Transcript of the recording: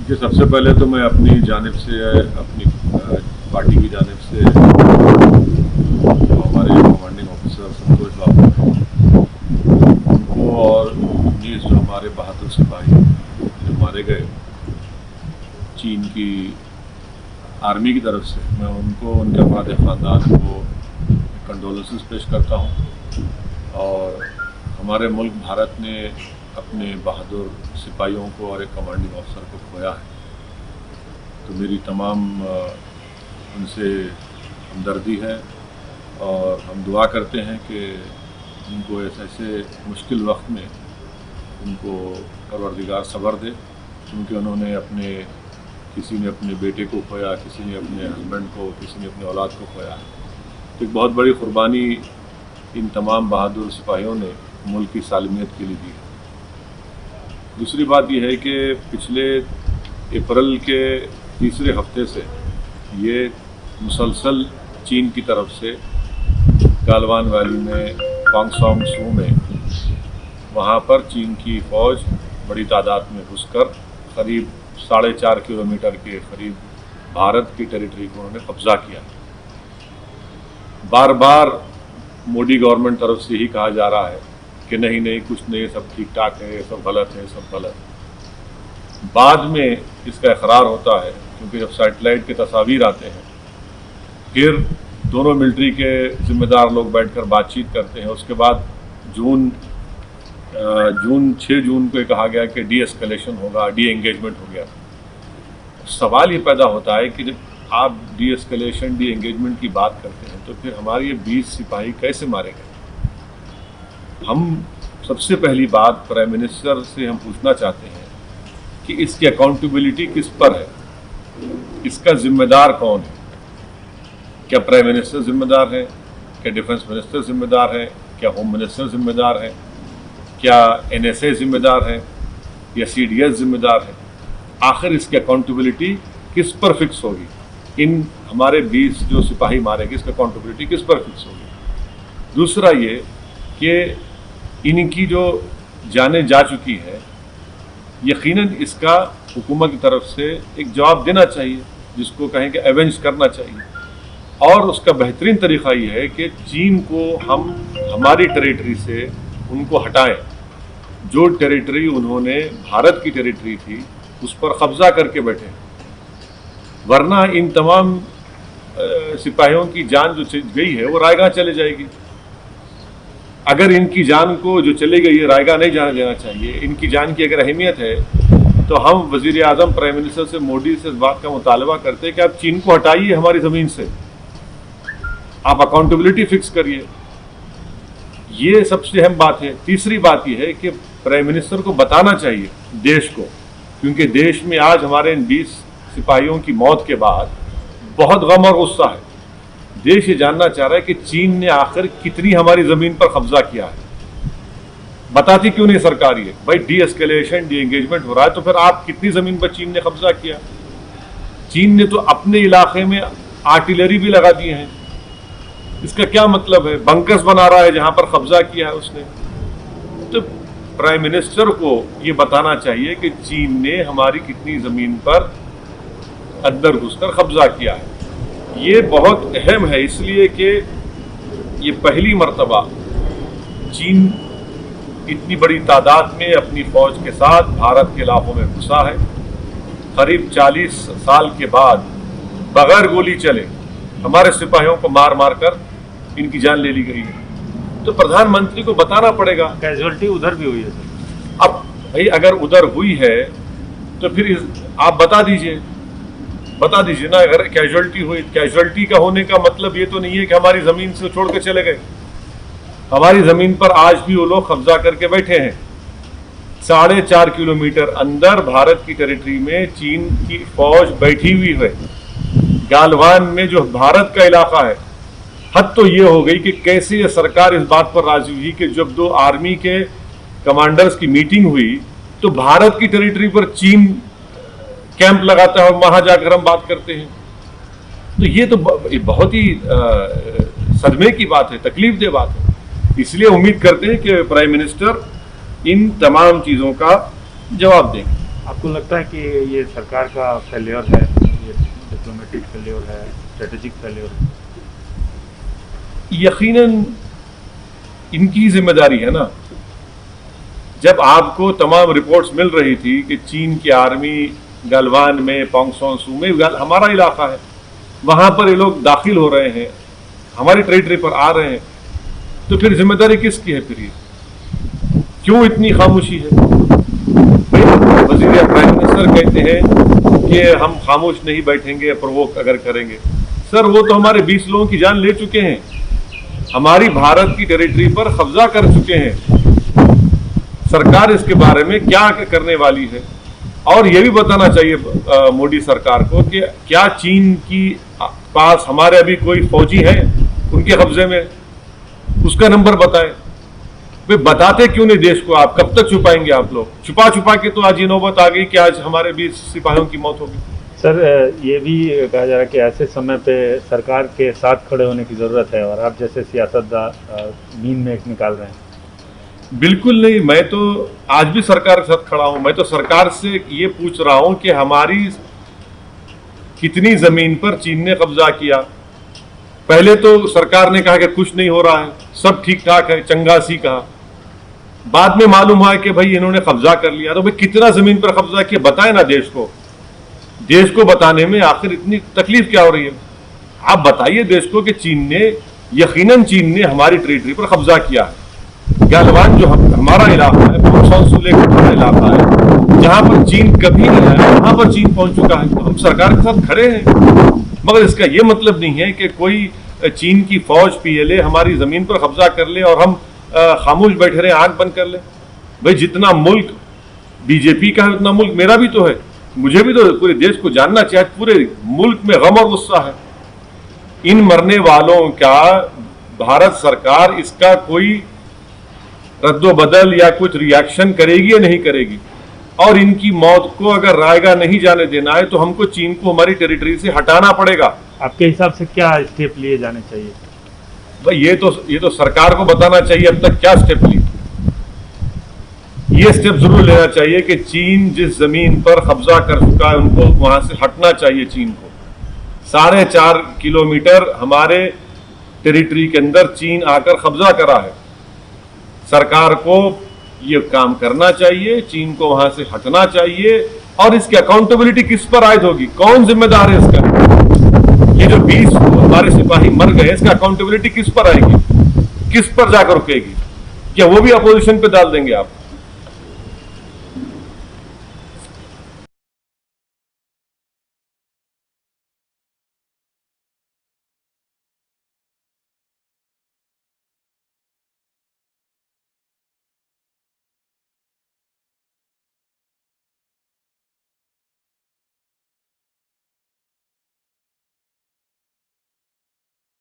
देखिए, सबसे पहले तो मैं अपनी जानिब से, अपनी पार्टी की जानिब से जो हमारे कमांडिंग ऑफिसर संतोष बाबू उनको और 19 जो हमारे बहादुर सिपाही जो मारे गए चीन की आर्मी की तरफ से, मैं उनको, उनके अफराद ख़ानदान को कंडोलेंसेस पेश करता हूँ। और हमारे मुल्क भारत ने अपने बहादुर सिपाहियों को और एक कमांडिंग ऑफिसर को खोया है, तो मेरी तमाम उनसे हमदर्दी है और हम दुआ करते हैं कि उनको ऐसे मुश्किल वक्त में उनको परवरदिगार सब्र दे, क्योंकि उन्होंने किसी ने अपने बेटे को खोया, किसी ने अपने हस्बैंड को, किसी ने अपनी औलाद को खोया है। तो एक बहुत बड़ी कुर्बानी इन तमाम बहादुर सिपाहियों ने मुल्क की सालमियत के लिए दी है। दूसरी बात यह है कि पिछले अप्रैल के तीसरे हफ्ते से ये मुसलसल चीन की तरफ से गालवान वैली में, पांगसोंग सू में, वहाँ पर चीन की फ़ौज बड़ी तादाद में घुसकर करीब 4.5 किलोमीटर के करीब भारत की टेरिटरी को उन्होंने कब्जा किया। बार बार मोदी गवर्नमेंट तरफ से ही कहा जा रहा है कि नहीं कुछ नहीं, सब ठीक ठाक है, सब गलत है, सब गलत। बाद में इसका इकरार होता है, क्योंकि जब सैटेलाइट के तस्वीर आते हैं, फिर दोनों मिलिट्री के जिम्मेदार लोग बैठकर बातचीत करते हैं। उसके बाद 6 जून को कहा गया कि डी एस्केलेशन होगा, डी एंगेजमेंट हो गया। सवाल ये पैदा होता है कि जब आप डी एस्केलेशन, डी एंगेजमेंट की बात करते हैं, तो फिर हमारे ये 20 सिपाही कैसे मारे गए? हम सबसे पहली बात प्राइम मिनिस्टर से हम पूछना चाहते हैं कि इसकी अकाउंटेबिलिटी किस पर है, इसका जिम्मेदार कौन है? क्या प्राइम मिनिस्टर जिम्मेदार है? क्या डिफेंस मिनिस्टर जिम्मेदार है? क्या होम मिनिस्टर जिम्मेदार है? क्या NSA जिम्मेदार है या CDS जिम्मेदार है? आखिर इसकी अकाउंटेबिलिटी किस पर फिक्स होगी? इन हमारे 20 जो सिपाही मारे गए, इसकी अकाउंटेबिलिटी किस पर फिक्स होगी? दूसरा ये कि इनकी जो जानें जा चुकी है, यकीनन इसका हुकूमत की तरफ से एक जवाब देना चाहिए, जिसको कहें कि एवेंज करना चाहिए। और उसका बेहतरीन तरीक़ा ये है कि चीन को हम हमारी टेरिटरी से उनको हटाएं। जो टेरिटरी उन्होंने भारत की टेरिटरी थी, उस पर कब्जा करके बैठे, वरना इन तमाम सिपाहियों की जान जो गई है वो रायगा चले जाएगी। अगर इनकी जान को जो चली गई है रायगा नहीं जाने देना चाहिए। इनकी जान की अगर अहमियत है तो हम वज़ीर आज़म, प्राइम मिनिस्टर से, मोदी से इस बात का मुतालबा करते हैं कि आप चीन को हटाइए हमारी ज़मीन से, आप अकाउंटेबिलिटी फिक्स करिए। ये सबसे अहम बात है। तीसरी बात यह है कि प्राइम मिनिस्टर को बताना चाहिए देश को, क्योंकि देश में आज हमारे इन 20 सिपाहियों की मौत के बाद बहुत गम और गुस्सा है। देश ये जानना चाह रहा है कि चीन ने आखिर कितनी हमारी ज़मीन पर कब्जा किया है। बताती क्यों नहीं सरकार ये? भाई डी एस्केलेशन, डी एंगेजमेंट हो रहा है, तो फिर आप कितनी ज़मीन पर चीन ने कब्जा किया? चीन ने तो अपने इलाके में आर्टिलरी भी लगा दिए हैं। इसका क्या मतलब है? बंकर्स बना रहा है जहां पर कब्जा किया है उसने। तो प्राइम मिनिस्टर को ये बताना चाहिए कि चीन ने हमारी कितनी ज़मीन पर अंदर घुसकर कब्जा किया है। ये बहुत अहम है, इसलिए कि ये पहली मर्तबा चीन इतनी बड़ी तादाद में अपनी फ़ौज के साथ भारत के इलाकों में घुसा है। करीब 40 साल के बाद बगैर गोली चले हमारे सिपाहियों को मार मार कर इनकी जान ले ली गई है। तो प्रधानमंत्री को बताना पड़ेगा। कैजुअलिटी उधर भी हुई है सर। अब भाई अगर उधर हुई है तो फिर आप बता दीजिए ना। अगर कैजुअलिटी हुई, कैजुअलिटी का होने का मतलब ये तो नहीं है कि हमारी ज़मीन से छोड़ के चले गए। हमारी ज़मीन पर आज भी वो लोग कब्जा करके बैठे हैं। 4.5 किलोमीटर अंदर भारत की टेरिटरी में चीन की फ़ौज बैठी हुई है। गालवान में जो भारत का इलाका है, हद तो ये हो गई कि कैसे ये सरकार इस बात पर राजी हुई कि जब 2 आर्मी के कमांडर्स की मीटिंग हुई तो भारत की टेरिटरी पर चीन कैंप लगाता है और वहां जाकर हम बात करते हैं। तो ये तो बहुत ही सदमे की बात है, तकलीफदेह बात है। इसलिए उम्मीद करते हैं कि प्राइम मिनिस्टर इन तमाम चीज़ों का जवाब देंगे। आपको लगता है कि ये सरकार का फेलियर है, ये डिप्लोमेटिक फेलियर है, स्ट्रेटेजिक फेलियर है? यकीनन इनकी जिम्मेदारी है ना। जब आपको तमाम रिपोर्ट्स मिल रही थी कि चीन की आर्मी गलवान में, पोंगसोंग सू में, हमारा इलाका है, वहां पर ये लोग दाखिल हो रहे हैं, हमारी टेरिटरी पर आ रहे हैं, तो फिर जिम्मेदारी किसकी है? फिर ये क्यों इतनी खामोशी है? वजीर प्राइम मिनिस्टर कहते हैं कि हम खामोश नहीं बैठेंगे प्रोवोक अगर करेंगे। सर वो तो हमारे 20 लोगों की जान ले चुके हैं, हमारी भारत की टेरिटरी पर कब्जा कर चुके हैं। सरकार इसके बारे में क्या करने वाली है? और ये भी बताना चाहिए मोदी सरकार को कि क्या चीन की पास हमारे अभी कोई फौजी हैं उनके कब्जे में? उसका नंबर बताएं। वे बताते क्यों नहीं देश को? आप कब तक छुपाएंगे? आप लोग छुपा छुपा के तो आज ये नौबत आ गई कि आज हमारे 20 सिपाहियों की मौत होगी। सर ये भी कहा जा रहा है कि ऐसे समय पे सरकार के साथ खड़े होने की जरूरत है, और आप जैसे सियासतदान नींद में निकाल रहे हैं। बिल्कुल नहीं, मैं तो आज भी सरकार के साथ खड़ा हूं। मैं तो सरकार से ये पूछ रहा हूं कि हमारी कितनी जमीन पर चीन ने कब्जा किया। पहले तो सरकार ने कहा कि कुछ नहीं हो रहा है, सब ठीक ठाक है, चंगासी कहा। बाद में मालूम हुआ कि भाई इन्होंने कब्जा कर लिया। तो भाई कितना जमीन पर कब्जा किया बताए ना देश को। देश को बताने में आखिर इतनी तकलीफ क्या हो रही है? आप बताइए देश को कि चीन ने, यकीनन चीन ने हमारी टेरिटरी पर कब्जा किया है। गलवान जो हमारा इलाका है, पोंगसोंग सू लेक हमारा इलाका है, जहां पर चीन कभी नहीं आया, वहां पर चीन पहुंच चुका है। तो हम सरकार के साथ खड़े हैं, मगर इसका यह मतलब नहीं है कि कोई चीन की फौज पीएलए हमारी जमीन पर कब्जा कर ले और हम खामोश बैठे रहे, आंख बंद कर ले। भाई जितना मुल्क बीजेपी का है उतना मुल्क मेरा भी तो है। मुझे भी तो पूरे देश को जानना चाहिए, पूरे मुल्क में गम और गुस्सा है। इन मरने वालों का भारत सरकार इसका कोई रद्दोबदल या कुछ रिएक्शन करेगी या नहीं करेगी? और इनकी मौत को अगर रायगा नहीं जाने देना है तो हमको चीन को हमारी टेरिटरी से हटाना पड़ेगा। आपके हिसाब से क्या स्टेप लिए जाने चाहिए? भाई ये तो सरकार को बताना चाहिए अब तक क्या स्टेप लिए। ये स्टेप जरूर लेना चाहिए कि चीन जिस जमीन पर कब्जा कर चुका है उनको वहां से हटना चाहिए। चीन को 4.5 किलोमीटर हमारे टेरिटरी के अंदर चीन आकर कब्जा करा है। सरकार को ये काम करना चाहिए, चीन को वहां से हटना चाहिए। और इसकी अकाउंटेबिलिटी किस पर आयद होगी? कौन जिम्मेदार है इसका? ये जो 20 हमारे सिपाही मर गए, इसका अकाउंटेबिलिटी किस पर आएगी? किस पर जाकर रुकेगी? क्या वो भी अपोजिशन पे डाल देंगे आप?